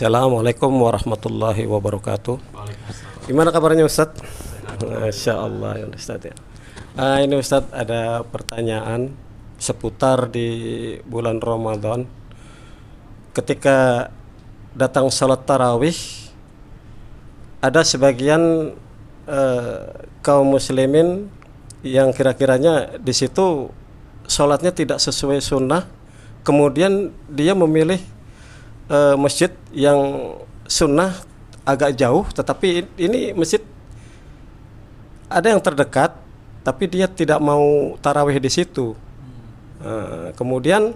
Assalamualaikum warahmatullahi wabarakatuh. Gimana kabarnya Ustadz? Masya Allah ya Ustadz ya. Ini Ustadz ada pertanyaan seputar di bulan Ramadan. Ketika datang salat tarawih, ada sebagian kaum muslimin yang kira-kiranya di situ salatnya tidak sesuai sunnah, kemudian dia memilih masjid yang sunnah agak jauh, tetapi ini masjid ada yang terdekat, tapi dia tidak mau tarawih di situ. Kemudian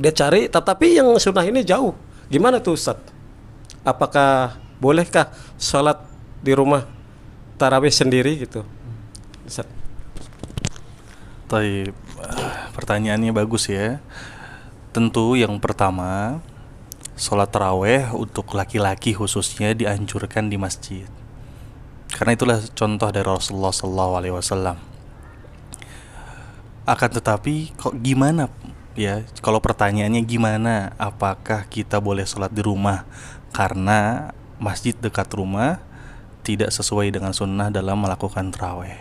dia cari, tetapi yang sunnah ini jauh. Gimana tuh Ustaz? Apakah bolehkah sholat di rumah tarawih sendiri gitu, Ustaz? Taib, pertanyaannya bagus ya. Tentu yang pertama, sholat tarawih untuk laki-laki khususnya dianjurkan di masjid. Karena itulah contoh dari Rasulullah SAW. Akan tetapi kok gimana ya? Kalau pertanyaannya gimana? Apakah kita boleh sholat di rumah karena masjid dekat rumah tidak sesuai dengan sunnah dalam melakukan tarawih?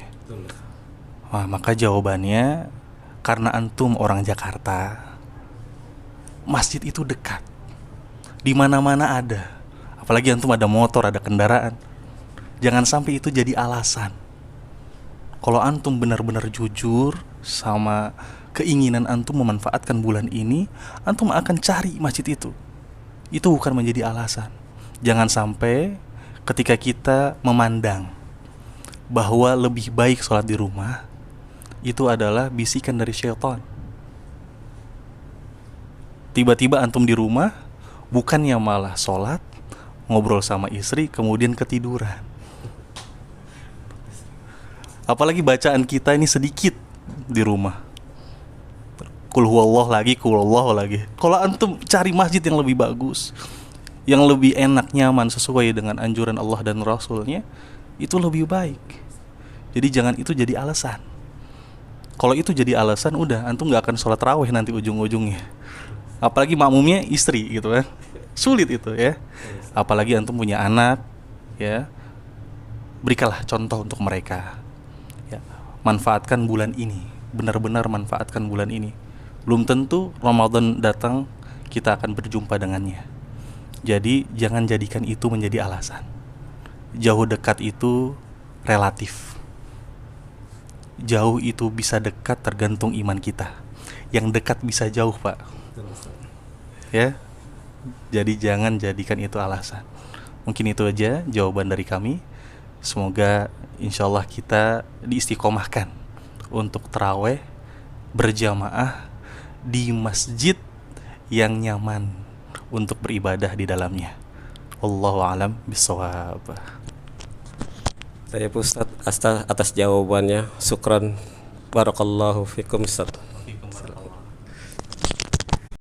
Wah, maka jawabannya, karena antum orang Jakarta, masjid itu dekat. Di mana-mana ada. Apalagi antum ada motor, ada kendaraan. Jangan sampai itu jadi alasan. Kalau antum benar-benar jujur sama keinginan antum memanfaatkan bulan ini, antum akan cari masjid itu. Itu bukan menjadi alasan. Jangan sampai ketika kita memandang bahwa lebih baik sholat di rumah, itu adalah bisikan dari syaitan. Tiba-tiba antum di rumah, bukannya malah sholat, ngobrol sama istri, kemudian ketiduran. Apalagi bacaan kita ini sedikit di rumah. Qul huwallahu lagi, qul huwallahu lagi. Kalau antum cari masjid yang lebih bagus, yang lebih enak, nyaman, sesuai dengan anjuran Allah dan Rasulnya, itu lebih baik. Jadi jangan itu jadi alasan. Kalau itu jadi alasan, udah antum gak akan sholat tarawih nanti ujung-ujungnya. Apalagi makmumnya istri gitu kan, sulit itu ya. Apalagi antum punya anak ya, berikanlah contoh untuk mereka ya. Manfaatkan bulan ini, benar-benar manfaatkan bulan ini. Belum tentu Ramadan datang kita akan berjumpa dengannya. Jadi jangan jadikan itu menjadi alasan. Jauh dekat itu relatif. Jauh itu bisa dekat tergantung iman kita. Yang dekat bisa jauh, Pak. Ya, jadi jangan jadikan itu alasan. Mungkin itu aja jawaban dari kami. Semoga insyaallah kita diistiqomahkan untuk tarawih berjamaah di masjid yang nyaman untuk beribadah di dalamnya. Wallahu a'lam bishawab. Saya Ustaz atas jawabannya. Syukran, barakallahu fikum Ustaz.